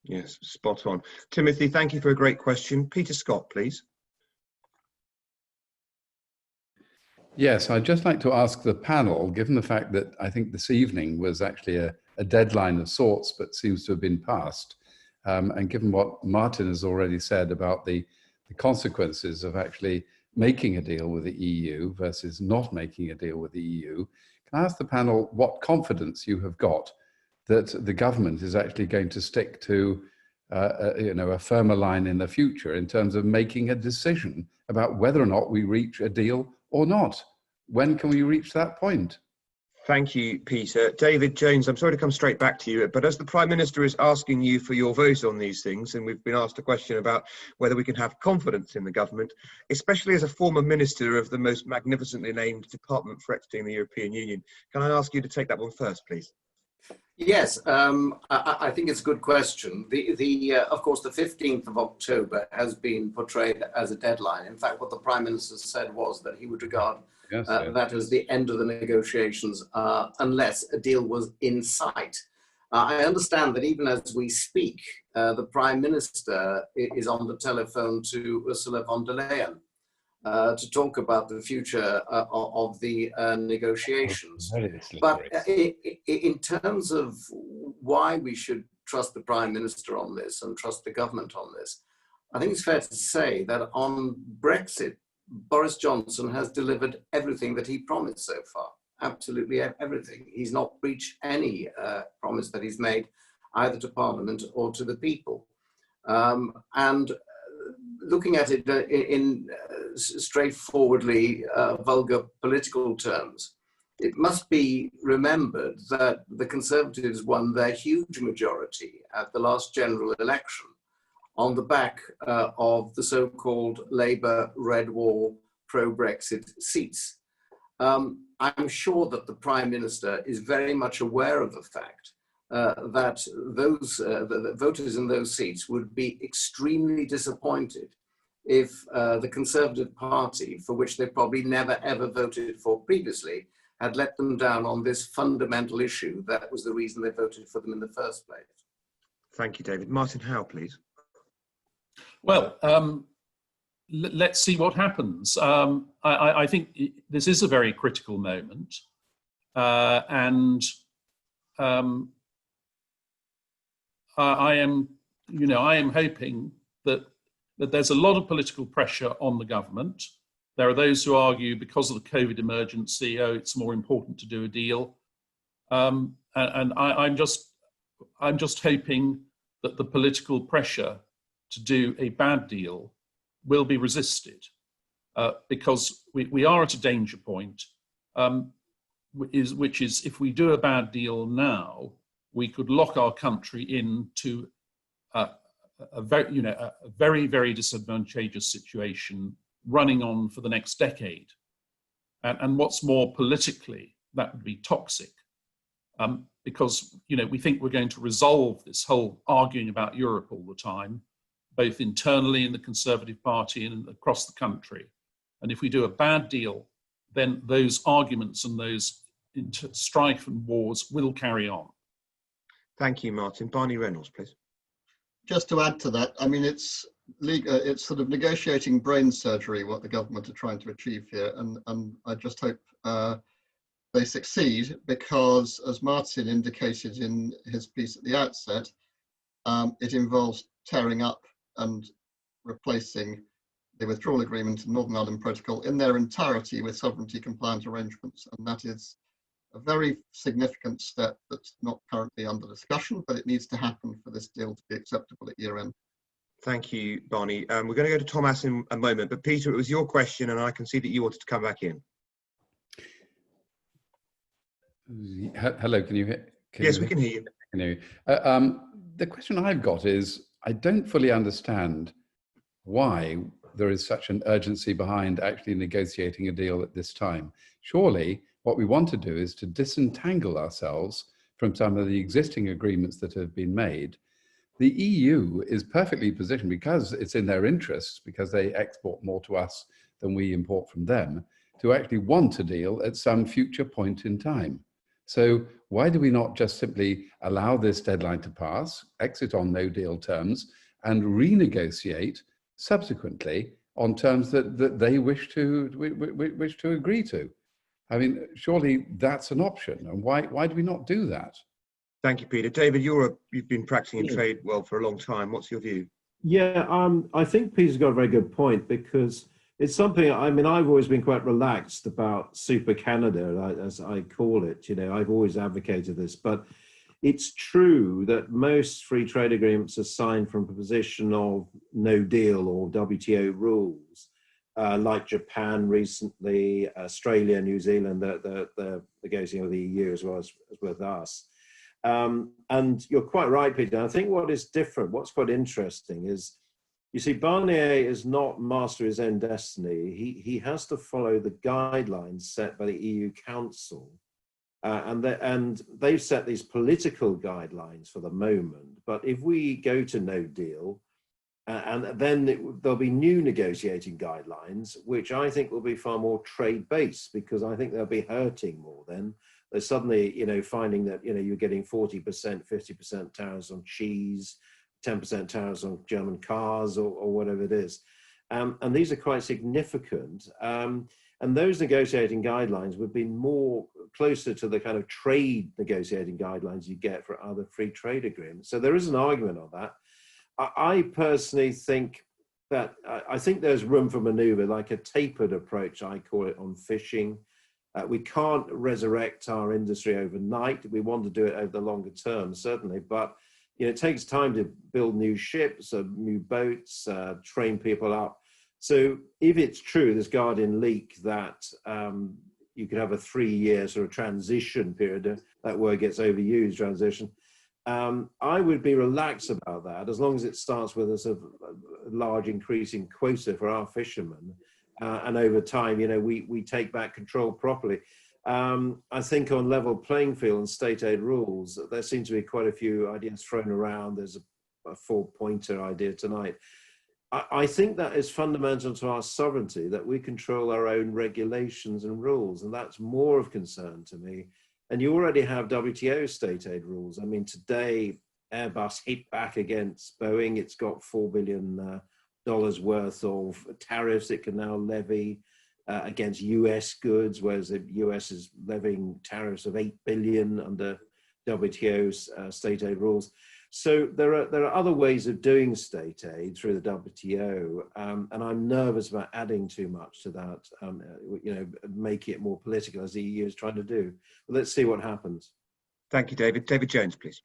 Yes, spot on. Timothy, thank you for a great question. Peter Scott, please. Yes, I'd just like to ask the panel, given the fact that I think this evening was actually a deadline of sorts, but seems to have been passed, and given what Martin has already said about the consequences of actually making a deal with the EU versus not making a deal with the EU, can I ask the panel what confidence you have got that the government is actually going to stick to a firmer line in the future in terms of making a decision about whether or not we reach a deal or not? When can we reach that point? Thank you, Peter. David Jones, I'm sorry to come straight back to you, but as the Prime Minister is asking you for your vote on these things, and we've been asked a question about whether we can have confidence in the government, especially as a former minister of the most magnificently named department for exiting the European Union, can I ask you to take that one first, please? Yes, I think it's a good question. Of course, the 15th of October has been portrayed as a deadline. In fact, what the Prime Minister said was that he would regard that as the end of the negotiations unless a deal was in sight. I understand that even as we speak, the Prime Minister is on the telephone to Ursula von der Leyen to talk about the future of the negotiations. But in terms of why we should trust the Prime Minister on this and trust the government on this, I think it's fair to say that on Brexit, Boris Johnson has delivered everything that he promised so far, absolutely everything. He's not breached any promise that he's made either to Parliament or to the people. And looking at it in straightforwardly vulgar political terms, it must be remembered that the Conservatives won their huge majority at the last general election on the back of the so-called Labour Red Wall pro-Brexit seats. I'm sure that the Prime Minister is very much aware of the fact that the voters in those seats would be extremely disappointed if the Conservative Party, for which they probably never ever voted for previously, had let them down on this fundamental issue. That was the reason they voted for them in the first place. Thank you, David. Martin Howe, please. Well, let's see what happens. I think this is a very critical moment, and I am hoping that there's a lot of political pressure on the government. There are those who argue because of the COVID emergency, it's more important to do a deal, and I'm just hoping that the political pressure to do a bad deal will be resisted, because we are at a danger point, which is if we do a bad deal now, we could lock our country into a very, very disadvantageous situation running on for the next decade. And what's more, politically, that would be toxic. Because we think we're going to resolve this whole arguing about Europe all the time, both internally in the Conservative Party and across the country. And if we do a bad deal, then those arguments and those strife and wars will carry on. Thank you, Martin. Barney Reynolds, please. Just to add to that, I mean, it's sort of negotiating brain surgery what the government are trying to achieve here, and I just hope they succeed, because as Martin indicated in his piece at the outset, it involves tearing up and replacing the withdrawal agreement and Northern Ireland Protocol in their entirety with sovereignty compliant arrangements, and that is a very significant step that's not currently under discussion, but it needs to happen for this deal to be acceptable at year end. Thank you, Barney. We're going to go to Thomas in a moment, but Peter, it was your question, and I can see that you wanted to come back in. Hello, can you hear? Yes, we can hear you. Can hear you. The question I've got is, I don't fully understand why there is such an urgency behind actually negotiating a deal at this time. Surely what we want to do is to disentangle ourselves from some of the existing agreements that have been made. The EU is perfectly positioned, because it's in their interests, because they export more to us than we import from them, to actually want a deal at some future point in time. So why do we not just simply allow this deadline to pass, exit on no deal terms, and renegotiate subsequently on terms that they wish to agree to? I mean, surely that's an option. And why do we not do that? Thank you, Peter. David, you've been practicing in trade well for a long time. What's your view? Yeah, I think Peter's got a very good point, because it's something, I mean, I've always been quite relaxed about Super Canada, as I call it. I've always advocated this, but it's true that most free trade agreements are signed from a position of no deal or WTO rules, like Japan recently, Australia, New Zealand, they're negotiating with the EU as well as with us. And you're quite right, Peter. I think what is different, what's quite interesting is, you see, Barnier is not master of his own destiny. He has to follow the guidelines set by the EU Council. And they've set these political guidelines for the moment. But if we go to no deal, and then there'll be new negotiating guidelines, which I think will be far more trade-based, because I think they'll be hurting more then. They're suddenly, finding that, you're getting 40%, 50% tariffs on cheese, 10% tariffs on German cars, or whatever it is. And these are quite significant. And those negotiating guidelines would be more closer to the kind of trade negotiating guidelines you get for other free trade agreements. So there is an argument on that. I personally think that, I think there's room for maneuver, like a tapered approach, I call it, on fishing. We can't resurrect our industry overnight. We want to do it over the longer term, certainly, but it takes time to build new ships, new boats, train people up. So if it's true, this Guardian leak, that you could have a 3-year sort of transition period, that word gets overused, transition, I would be relaxed about that, as long as it starts with a sort of large increase in quota for our fishermen. And over time, we take back control properly. I think on level playing field and state aid rules, there seems to be quite a few ideas thrown around. There's a 4-pointer idea tonight. I think that is fundamental to our sovereignty, that we control our own regulations and rules, and that's more of concern to me. And you already have WTO state aid rules. I mean, today, Airbus hit back against Boeing. It's got $4 billion worth of tariffs it can now levy against US goods, whereas the US is levying tariffs of $8 billion under WTO's state aid rules. So there are other ways of doing state aid through the WTO, and I'm nervous about adding too much to that, making it more political, as the EU is trying to do. But let's see what happens. Thank you, David. David Jones, please.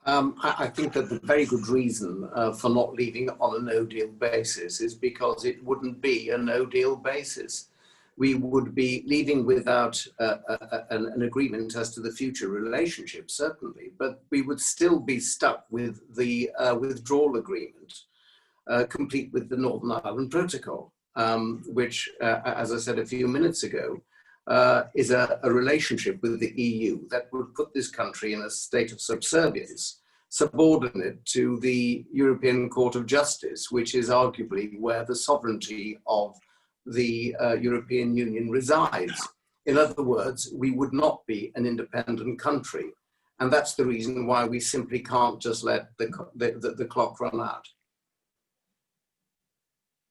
I think that the very good reason for not leaving it on a no-deal basis is because it wouldn't be a no-deal basis. we would be leaving without an agreement as to the future relationship, certainly, but we would still be stuck with the withdrawal agreement, complete with the Northern Ireland Protocol, which, as I said a few minutes ago, is a relationship with the EU that would put this country in a state of subservience, subordinate to the European Court of Justice, which is arguably where the sovereignty of the European Union resides. In other words, we would not be an independent country. And that's the reason why we simply can't just let the clock run out.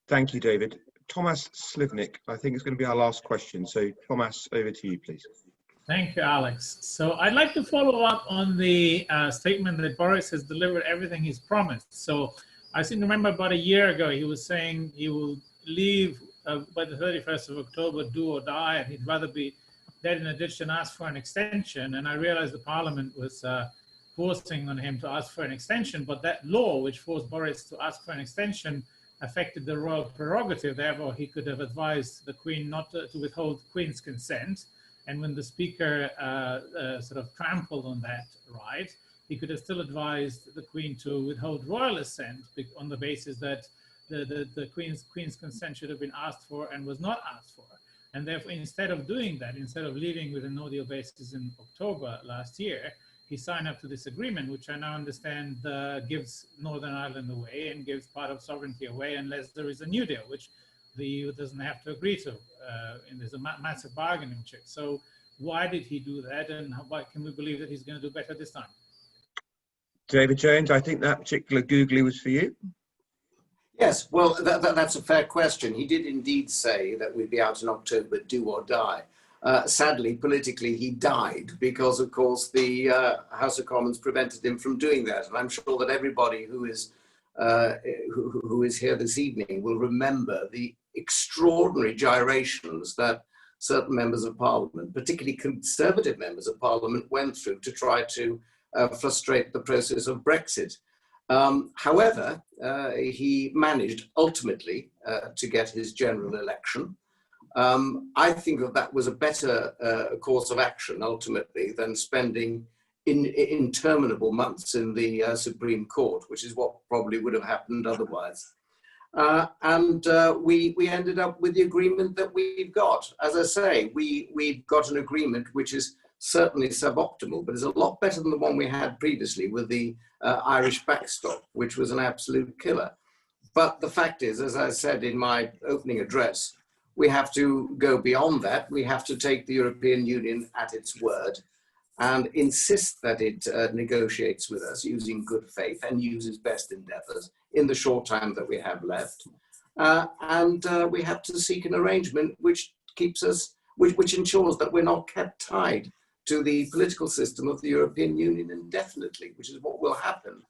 Thank you, David. Thomas Slivnik, I think it's going to be our last question. So Thomas, over to you, please. Thank you, Alex. So I'd like to follow up on the statement that Boris has delivered everything he's promised. So I seem to remember about a year ago, he was saying he will leave by the 31st of October, do or die, and he'd rather be dead in a ditch than ask for an extension. And I realized the Parliament was forcing on him to ask for an extension, but that law which forced Boris to ask for an extension affected the royal prerogative. Therefore, he could have advised the Queen not to withhold the Queen's consent. And when the Speaker sort of trampled on that right, he could have still advised the Queen to withhold royal assent on the basis that the Queen's consent should have been asked for and was not asked for. And therefore, instead of doing that, instead of leaving with a no-deal basis in October last year, he signed up to this agreement, which I now understand gives Northern Ireland away and gives part of sovereignty away unless there is a new deal, which the EU doesn't have to agree to. And there's a massive bargaining chip. So why did he do that, and why can we believe that he's going to do better this time? David Jones, I think that particular googly was for you. Yes, well, that's a fair question. He did indeed say that we'd be out in October, do or die. Sadly, politically, he died because, of course, the House of Commons prevented him from doing that. And I'm sure that everybody who is here this evening will remember the extraordinary gyrations that certain members of Parliament, particularly Conservative members of Parliament, went through to try to frustrate the process of Brexit. However, he managed ultimately to get his general election. I think that was a better course of action ultimately than spending interminable months in the Supreme Court, which is what probably would have happened otherwise. And we ended up with the agreement that we've got. As I say, we've got an agreement which is certainly suboptimal, but is a lot better than the one we had previously with the Irish backstop, which was an absolute killer. But the fact is, as I said in my opening address, we have to go beyond that. We have to take the European Union at its word and insist that it negotiates with us using good faith and uses best endeavors in the short time that we have left. And we have to seek an arrangement which keeps us, which ensures that we're not kept tied to the political system of the European Union indefinitely, which is what will happen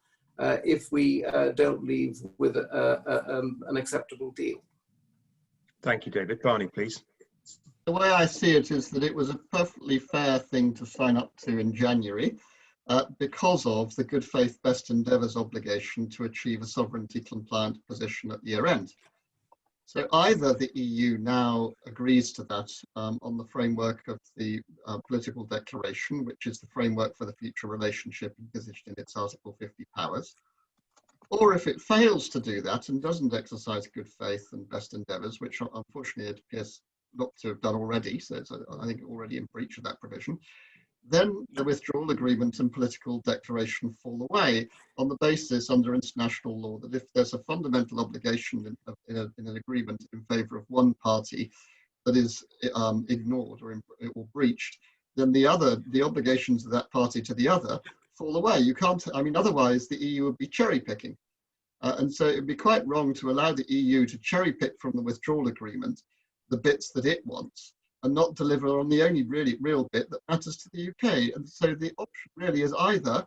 if we don't leave with an acceptable deal. Thank you, David. Barney, please. The way I see it is that it was a perfectly fair thing to sign up to in January because of the good faith best endeavours obligation to achieve a sovereignty compliant position at year end. So either the EU now agrees to that on the framework of the political declaration, which is the framework for the future relationship envisaged in its Article 50 powers, or if it fails to do that and doesn't exercise good faith and best endeavours, which unfortunately it appears not to have done already, so it's, I think, already in breach of that provision, then the withdrawal agreement and political declaration fall away on the basis under international law that if there's a fundamental obligation in an agreement in favour of one party that is ignored or breached, then the obligations of that party to the other fall away. You can't, I mean, otherwise the EU would be cherry picking. And so it would be quite wrong to allow the EU to cherry pick from the withdrawal agreement the bits that it wants and not deliver on the only really real bit that matters to the UK. And so the option really is either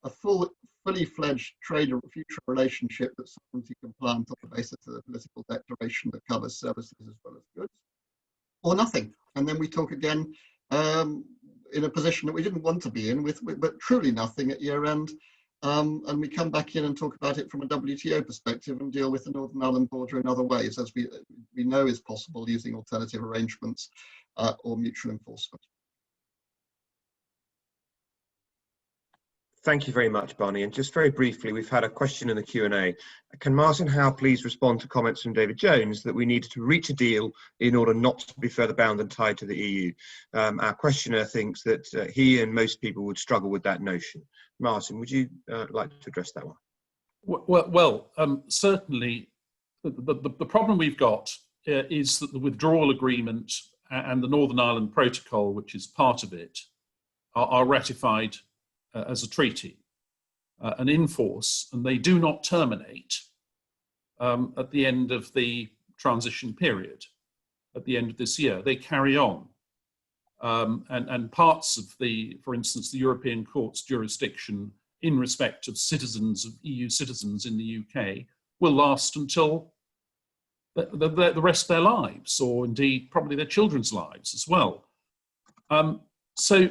a fully fledged trade or future relationship that's sovereignty compliant on the basis of the political declaration that covers services as well as goods, or nothing. And then we talk again in a position that we didn't want to be in, but truly nothing at year end. And we come back in and talk about it from a WTO perspective and deal with the Northern Ireland border in other ways, as we we know is possible using alternative arrangements or mutual enforcement. Thank you very much, Barney. And just very briefly, we've had a question in the Q&A. Can Martin Howe please respond to comments from David Jones that we needed to reach a deal in order not to be further bound and tied to the EU? Our questioner thinks that he and most people would struggle with that notion. Martin, would you like to address that one? Well, certainly the problem we've got is that the withdrawal agreement and the Northern Ireland Protocol, which is part of it, are ratified as a treaty and in force, and they do not terminate at the end of the transition period, at the end of this year. They carry on. And parts of for instance, the European Court's jurisdiction in respect of citizens, of EU citizens in the UK, will last until the rest of their lives, or indeed probably their children's lives as well. So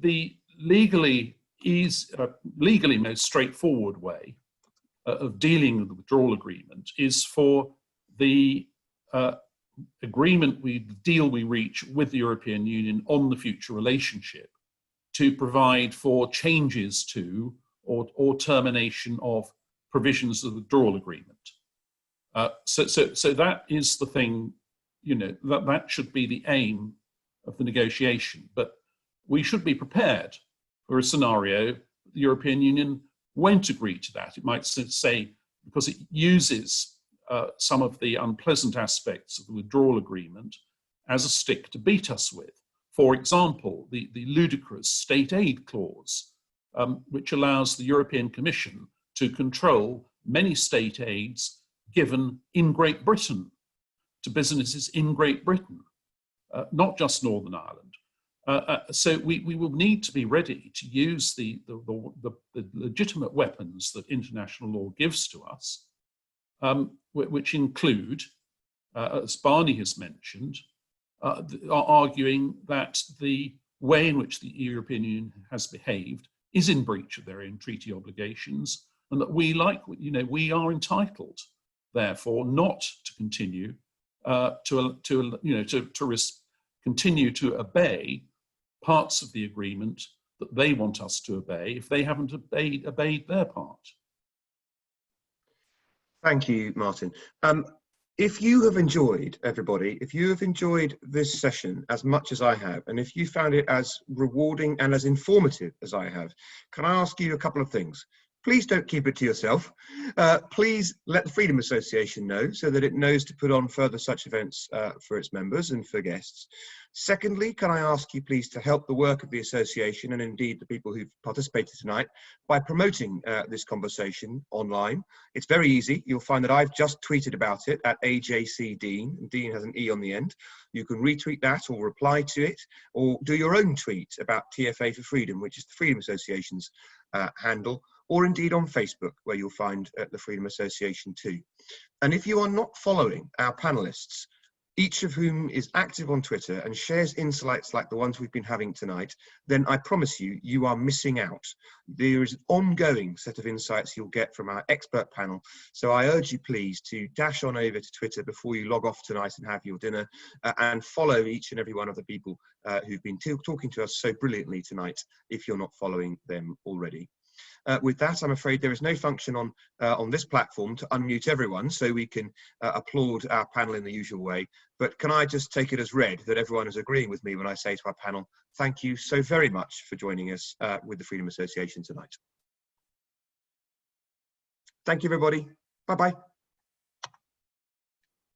the legally most straightforward way of dealing with the withdrawal agreement is for the deal we reach with the European Union on the future relationship to provide for changes to or termination of provisions of the withdrawal agreement. So that is the thing, that should be the aim of the negotiation. But we should be prepared for a scenario the European Union won't agree to that. It might say, because it uses some of the unpleasant aspects of the withdrawal agreement as a stick to beat us with. For example, the ludicrous state aid clause, which allows the European Commission to control many state aids given in Great Britain to businesses in Great Britain, not just Northern Ireland. So we will need to be ready to use the legitimate weapons that international law gives to us, which include, as Barney has mentioned, are arguing that the way in which the European Union has behaved is in breach of their own treaty obligations, and that we are entitled, therefore, not to continue continue to obey parts of the agreement that they want us to obey if they haven't obeyed their part. Thank you, Martin. If you have enjoyed, everybody, if you have enjoyed this session as much as I have, and if you found it as rewarding and as informative as I have, can I ask you a couple of things? Please don't keep it to yourself. Please let the Freedom Association know so that it knows to put on further such events for its members and for guests. Secondly, can I ask you please to help the work of the association and indeed the people who've participated tonight by promoting this conversation online. It's very easy. You'll find that I've just tweeted about it at AJC Deane, and Deane has an E on the end. You can retweet that or reply to it or do your own tweet about TFA for Freedom, which is the Freedom Association's handle, or indeed on Facebook, where you'll find the Freedom Association too. And if you are not following our panelists, each of whom is active on Twitter and shares insights like the ones we've been having tonight, then I promise you, you are missing out. There is an ongoing set of insights you'll get from our expert panel. So I urge you please to dash on over to Twitter before you log off tonight and have your dinner and follow each and every one of the people who've been talking to us so brilliantly tonight, if you're not following them already. With that, I'm afraid there is no function on this platform to unmute everyone, so we can applaud our panel in the usual way. But can I just take it as read that everyone is agreeing with me when I say to our panel, thank you so very much for joining us with the Freedom Association tonight. Thank you, everybody. Bye-bye.